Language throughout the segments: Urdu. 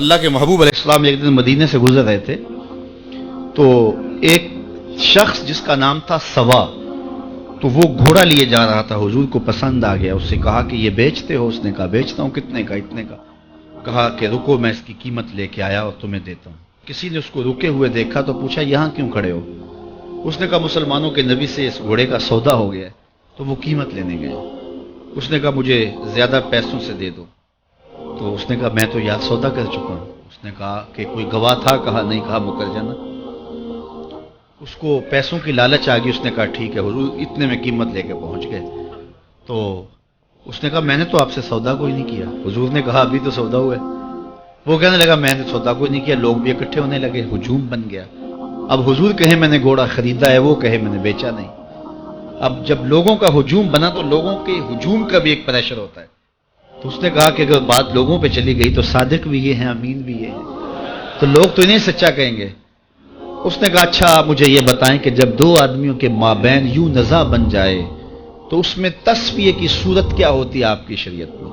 اللہ کے محبوب علیہ السلام ایک دن مدینے سے گزر رہے تھے تو ایک شخص جس کا نام تھا سوا، تو وہ گھوڑا لیے جا رہا تھا، حضور کو پسند آ گیا، اس سے کہا کہ یہ بیچتے ہو؟ اس نے کہا بیچتا ہوں۔ کتنے کا؟ اتنے کا۔ کہا کہ رکو میں اس کی قیمت لے کے آیا اور تمہیں دیتا ہوں۔ کسی نے اس کو رکے ہوئے دیکھا تو پوچھا یہاں کیوں کھڑے ہو؟ اس نے کہا مسلمانوں کے نبی سے اس گھوڑے کا سودا ہو گیا ہے، تو وہ قیمت لینے گئے۔ اس نے کہا مجھے زیادہ پیسوں سے دے دو، تو اس نے کہا میں تو یار سودا کر چکا ہوں۔ اس نے کہا کہ کوئی گواہ تھا؟ کہا نہیں۔ کہا مکر جانا۔ اس کو پیسوں کی لالچ آ گئی، اس نے کہا ٹھیک ہے حضور، اتنے میں قیمت لے کے پہنچ گئے۔ تو اس نے کہا میں نے تو آپ سے سودا کوئی نہیں کیا۔ حضور نے کہا ابھی تو سودا ہوا ہے۔ وہ کہنے لگا میں نے سودا کوئی نہیں کیا۔ لوگ بھی اکٹھے ہونے لگے، ہجوم بن گیا۔ اب حضور کہے میں نے گھوڑا خریدا ہے، وہ کہے میں نے بیچا نہیں۔ اب جب لوگوں کا ہجوم بنا تو لوگوں کے ہجوم کا بھی ایک پریشر ہوتا ہے۔ تو اس نے کہا کہ اگر بات لوگوں پہ چلی گئی تو صادق بھی یہ ہیں، امین بھی یہ ہیں، تو لوگ تو انہیں سچا کہیں گے۔ اس نے کہا اچھا آپ مجھے یہ بتائیں کہ جب دو آدمیوں کے مابین یوں نزاع بن جائے تو اس میں تصفیہ کی صورت کیا ہوتی ہے آپ کی شریعت میں؟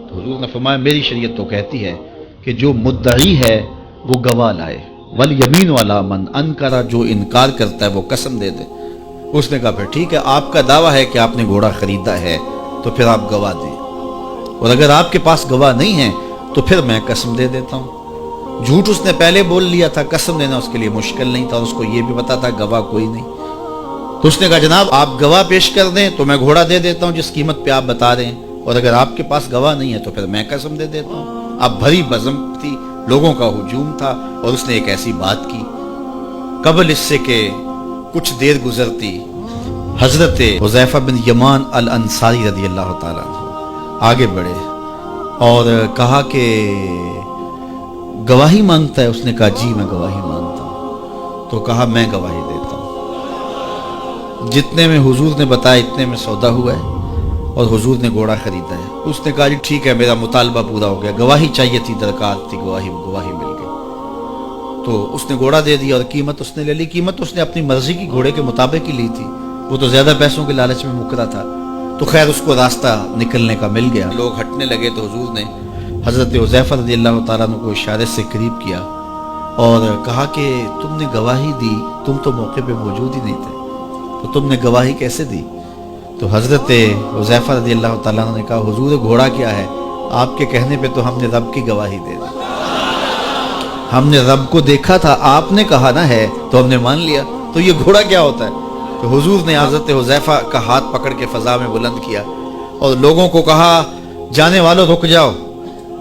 تو حضور نے فرمایا میری شریعت تو کہتی ہے کہ جو مدعی ہے وہ گواہ لائے، والیمین علی من انکر، جو انکار کرتا ہے وہ قسم دے دے۔ اس نے کہا پھر ٹھیک ہے، آپ کا دعویٰ ہے کہ آپ نے گھوڑا خریدا ہے تو پھر آپ گواہ دیں، اور اگر آپ کے پاس گواہ نہیں ہے تو پھر میں قسم دے دیتا ہوں۔ جھوٹ اس نے پہلے بول لیا تھا، قسم دینا اس کے لیے مشکل نہیں تھا، اس کو یہ بھی پتا تھا گواہ کوئی نہیں۔ تو اس نے کہا جناب آپ گواہ پیش کر دیں تو میں گھوڑا دے دیتا ہوں جس قیمت پہ آپ بتا رہے ہیں، اور اگر آپ کے پاس گواہ نہیں ہے تو پھر میں قسم دے دیتا ہوں۔ اب بھری بزم تھی، لوگوں کا ہجوم تھا، اور اس نے ایک ایسی بات کی۔ قبل اس سے کہ کچھ دیر گزرتی، حضرت حذیفہ بن یمان الانصاری رضی اللہ تعالیٰ عنہ آگے بڑھے اور کہا کہ گواہی مانگتا ہے؟ اس نے کہا جی میں گواہی مانگتا ہوں۔ تو کہا میں گواہی دیتا ہوں، جتنے میں حضور نے بتایا اتنے میں سودا ہوا ہے اور حضور نے گھوڑا خریدا ہے۔ اس نے کہا جی ٹھیک ہے میرا مطالبہ پورا ہو گیا، گواہی چاہیے تھی، درکار تھی، گواہی مل گئی۔ تو اس نے گھوڑا دے دیا اور قیمت اس نے لے لی۔ قیمت اس نے اپنی مرضی کی گھوڑے کے مطابق ہی لی تھی، وہ تو زیادہ پیسوں کے لالچ میں مکرا تھا۔ تو خیر اس کو راستہ نکلنے کا مل گیا، لوگ ہٹنے لگے تو حضور نے حضرت حذیفہ رضی اللہ تعالیٰ عنہ کو اشارے سے قریب کیا اور کہا کہ تم نے گواہی دی، تم تو موقع پہ موجود ہی نہیں تھے، تو تم نے گواہی کیسے دی؟ تو حضرت حذیفہ رضی اللہ تعالیٰ عنہ نے کہا حضور گھوڑا کیا ہے، آپ کے کہنے پہ تو ہم نے رب کی گواہی دے دی، ہم نے رب کو دیکھا تھا، آپ نے کہا نہ ہے تو ہم نے مان لیا، تو یہ گھوڑا کیا ہوتا ہے؟ تو حضور نے حضرت حذیفہ کا ہاتھ پکڑ کے فضا میں بلند کیا اور لوگوں کو کہا جانے والوں رک جاؤ۔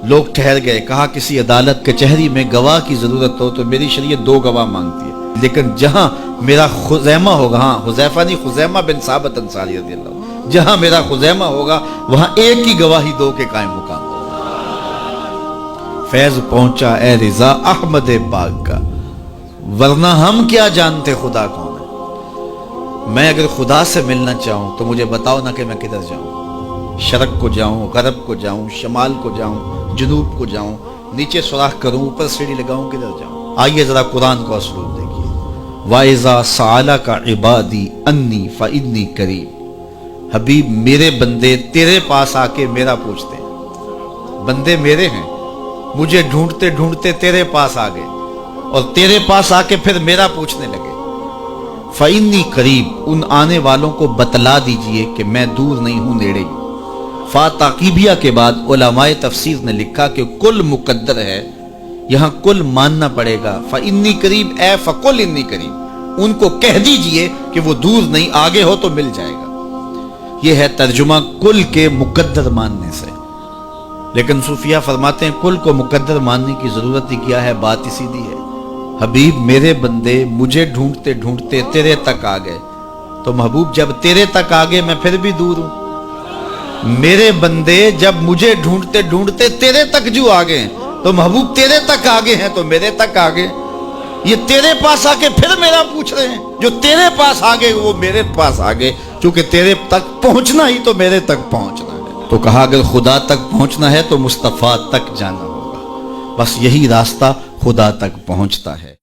لوگ ٹھہر گئے۔ کہا کسی عدالت کچہری میں گواہ کی ضرورت ہو تو میری شریعت دو گواہ مانگتی ہے، لیکن جہاں میرا خزیمہ ہوگا، ہاں حذیفہ نہیں، خزیمہ بن ثابت انصاری رضی اللہ عنہ، جہاں میرا خزیمہ ہوگا وہاں ایک ہی گواہی دو کے قائم مقام۔ فیض پہنچا اے رضا احمد پاک کا، ورنہ ہم کیا جانتے خدا کون ہے۔ میں اگر خدا سے ملنا چاہوں تو مجھے بتاؤ نہ کہ میں کدھر جاؤں، شرق کو جاؤں، غرب کو جاؤں، شمال کو جاؤں، جنوب کو جاؤں، نیچے سوراخ کروں، اوپر سیڑھی لگاؤں، کدھر جاؤں؟ آئیے ذرا قرآن کا اسلوب دیکھیے۔ وَإِذَا سَأَلَكَ عِبَادِي أَنِّي فَإِنِّي قَرِيبٌ، حبیب میرے بندے تیرے پاس آ کے میرا پوچھتے ہیں، بندے میرے ہیں، مجھے ڈھونڈتے ڈھونڈتے تیرے پاس آ گئے اور تیرے پاس آ کے پھر میرا پوچھنے لگے۔ فَإِنِّي قَرِيبٌ، ان آنے والوں کو بتلا دیجئے کہ میں دور نہیں ہوں، نیڑے ہوں۔ فاتقیبیہ کے بعد علماء تفسیر نے لکھا کہ کل مقدر ہے، یہاں کل ماننا پڑے گا۔ فَإِنِّي قَرِيبٌ اے فَقُلْ إِنِّي قَرِيبٌ، ان کو کہہ دیجئے کہ وہ دور نہیں، آگے ہو تو مل جائے گا۔ یہ ہے ترجمہ کل کے مقدر ماننے سے۔ لیکن صوفیہ فرماتے ہیں کل کو مقدر ماننے کی ضرورت ہی کیا ہے، بات ہی سیدھی ہے۔ حبیب میرے بندے مجھے ڈھونڈتے ڈھونڈتے تیرے تک آ گئے، تو محبوب جب تیرے تک آ گئے میں پھر بھی دور ہوں۔ میرے بندے جب مجھے ڈھونڈتے ڈھونڈتے تیرے تک جو آ گئے تو محبوب تیرے تک آگے ہیں تو میرے تک آگے۔ یہ تیرے پاس آ کے پھر میرا پوچھ رہے ہیں، جو تیرے پاس آگے وہ میرے پاس آگے، چونکہ تیرے تک پہنچنا ہی تو میرے تک پہنچنا ہے۔ تو کہا اگر خدا تک پہنچنا ہے تو مصطفیٰ تک جانا ہوگا، بس یہی راستہ خدا تک پہنچتا ہے۔